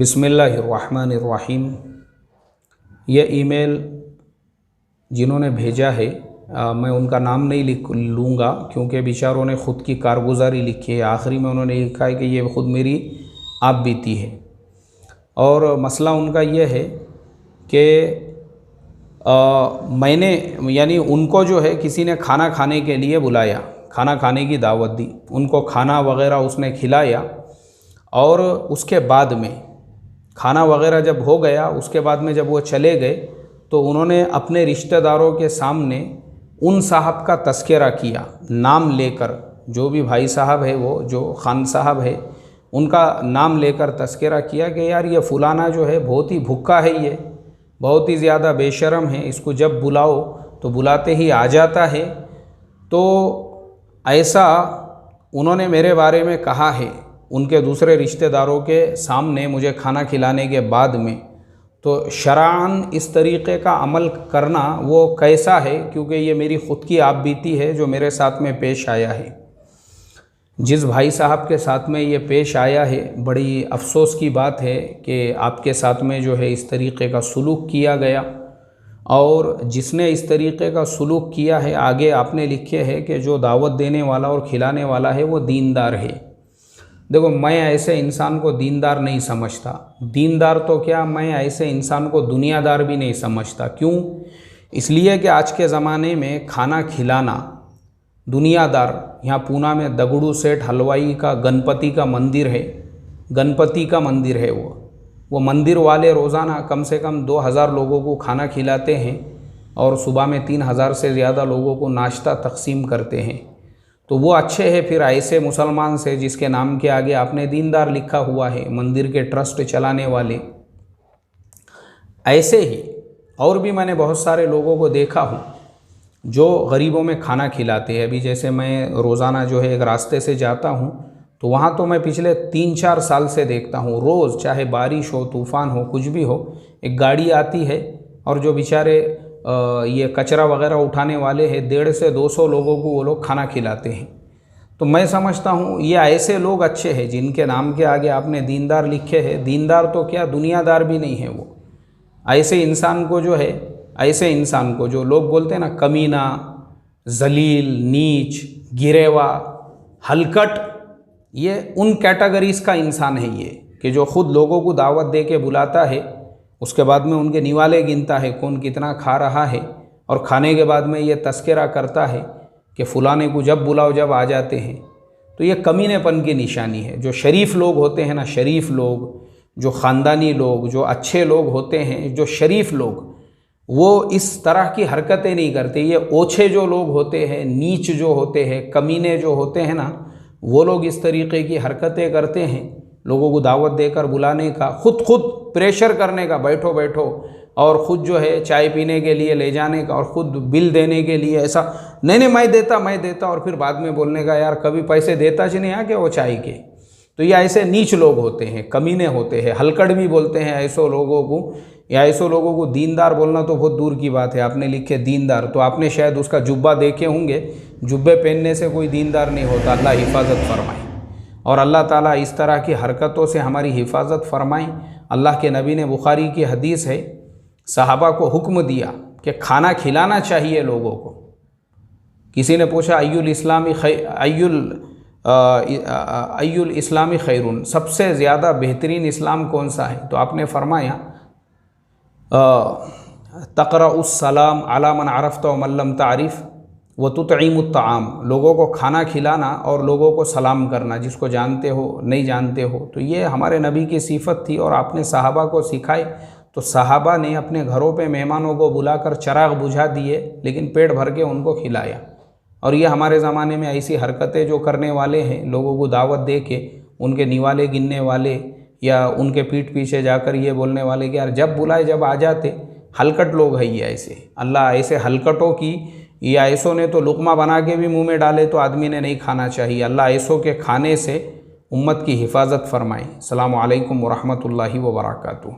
बिस्मिल्लाहिर्रहमानिर्रहीम। ये ईमेल जिन्होंने भेजा है मैं उनका नाम नहीं लूँगा क्योंकि बेचारों ने ख़ुद की कारगुजारी लिखी है। आखिरी में उन्होंने लिखा है कि ये ख़ुद मेरी आप बीती है और मसला उनका ये है कि मैंने यानी उनको जो है किसी ने खाना खाने के लिए बुलाया, खाना खाने की दावत दी, उनको खाना वगैरह उसने खिलाया और उसके बाद में खाना वगैरह जब हो गया उसके बाद में जब वो चले गए तो उन्होंने अपने रिश्तेदारों के सामने उन साहब का तस्करा किया, नाम लेकर। जो भी भाई साहब है, वो जो खान साहब है, उनका नाम लेकर तस्करा किया कि यार ये फ़लाना जो है बहुत ही भुक्का है, ये बहुत ही ज़्यादा बेशर्म है, इसको जब बुलाओ तो बुलाते ही आ जाता है। तो ऐसा उन्होंने मेरे बारे में कहा है उनके दूसरे रिश्तेदारों के सामने मुझे खाना खिलाने के बाद में। तो शरअन इस तरीक़े का अमल करना वो कैसा है, क्योंकि ये मेरी ख़ुद की आप बीती है जो मेरे साथ में पेश आया है। जिस भाई साहब के साथ में ये पेश आया है, बड़ी अफसोस की बात है कि आपके साथ में जो है इस तरीक़े का सलूक किया गया और जिसने इस तरीक़े का सलूक किया है, आगे आपने लिखे है कि जो दावत देने वाला और खिलाने वाला है वो दीनदार है। देखो, मैं ऐसे इंसान को दीनदार नहीं समझता। दीनदार तो क्या, मैं ऐसे इंसान को दुनियादार भी नहीं समझता। क्यों? इसलिए कि आज के ज़माने में खाना खिलाना दुनियादार, यहाँ पूना में दगड़ू सेठ हलवाई का गणपति का मंदिर है, गणपति का मंदिर है वो मंदिर वाले रोज़ाना कम से कम 2000 लोगों को खाना खिलाते हैं और सुबह में 3000 से ज़्यादा लोगों को नाश्ता तकसीम करते हैं। तो वो अच्छे हैं फिर ऐसे मुसलमान से जिसके नाम के आगे आपने दीनदार लिखा हुआ है, मंदिर के ट्रस्ट चलाने वाले। ऐसे ही और भी मैंने बहुत सारे लोगों को देखा हूँ जो गरीबों में खाना खिलाते हैं। अभी जैसे मैं रोज़ाना जो है एक रास्ते से जाता हूँ तो वहाँ तो मैं पिछले 3-4 साल से देखता हूँ, रोज़ चाहे बारिश हो, तूफ़ान हो, कुछ भी हो, एक गाड़ी आती है और जो बेचारे ये कचरा वगैरह उठाने वाले हैं 150 से 200 लोगों को वो लोग खाना खिलाते हैं। तो मैं समझता हूँ ये ऐसे लोग अच्छे हैं जिनके नाम के आगे आपने दीनदार लिखे हैं। दीनदार तो क्या, दुनियादार भी नहीं है वो। ऐसे इंसान को जो है, ऐसे इंसान को जो लोग बोलते हैं ना कमीना, जलील, नीच, गिरेवा, हलकट, ये उन कैटेगरीज़ का इंसान है ये कि जो ख़ुद लोगों को दावत दे के बुलाता है, उसके बाद में उनके निवाले गिनता है कौन कितना खा रहा है और खाने के बाद में ये तस्करा करता है कि फ़लाने को जब बुलाओ जब आ जाते हैं। तो ये कमीनेपन की निशानी है। जो शरीफ लोग होते हैं ना, शरीफ लोग, जो ख़ानदानी लोग, जो अच्छे लोग होते हैं, जो शरीफ लोग, वो इस तरह की हरकतें नहीं करते। ये ओछे जो लोग होते हैं, नीच जो होते हैं, कमीने जो होते हैं ना, वो लोग इस तरीक़े की हरकतें करते हैं। लोगों को दावत देकर बुलाने का, खुद प्रेशर करने का, बैठो बैठो, और ख़ुद जो है चाय पीने के लिए ले जाने का और ख़ुद बिल देने के लिए ऐसा नहीं मैं देता और फिर बाद में बोलने का यार कभी पैसे देता च नहीं आके वो चाय के। तो ये ऐसे नीच लोग होते हैं, कमीने होते हैं, हलकड़ भी बोलते हैं ऐसो लोगों को। या ऐसो लोगों को दीनदार बोलना तो बहुत दूर की बात है। आपने लिखे दीनदार, तो आपने शायद उसका जुब्बा देखे होंगे। जुब्बे पहनने से कोई दीनदार नहीं होता। अल्लाह हिफाजत फरमाए और अल्लाह ताला इस तरह की हरकतों से हमारी हिफाजत फरमाए। अल्लाह के नबी ने, बुखारी की हदीस है, सहाबा को हुक्म दिया कि खाना खिलाना चाहिए लोगों को। किसी ने पूछा अय्युल इस्लामी खैरुन, सबसे ज़्यादा बेहतरीन इस्लाम कौन सा है? तो आपने फरमाया तक़रउस सलाम अला मन अरफ़्त व मन लम तारिफ़ व तुतईमुत ताम, लोगों को खाना खिलाना और लोगों को सलाम करना, जिसको जानते हो नहीं जानते हो। तो ये हमारे नबी की सिफत थी और आपने सहाबा को सिखाई। तो सहाबा ने अपने घरों पे मेहमानों को बुलाकर चराग बुझा दिए लेकिन पेट भर के उनको खिलाया। और ये हमारे ज़माने में ऐसी हरकतें जो करने वाले हैं, लोगों को दावत दे के उनके निवाले गिनने वाले या उनके पीठ पीछे जाकर ये बोलने वाले कि यार जब बुलाए जब आ जाते, हलकट लोग हैं ये ऐसे। अल्लाह ऐसे हलकटों की, या ऐसों ने तो लुक़मा बना के भी मुंह में डाले तो आदमी ने नहीं खाना चाहिए। अल्लाह ऐसों के खाने से उम्मत की हिफाजत फरमाए। अस्सलामु अलैकुम व रहमतुल्लाहि व बरकातुहू।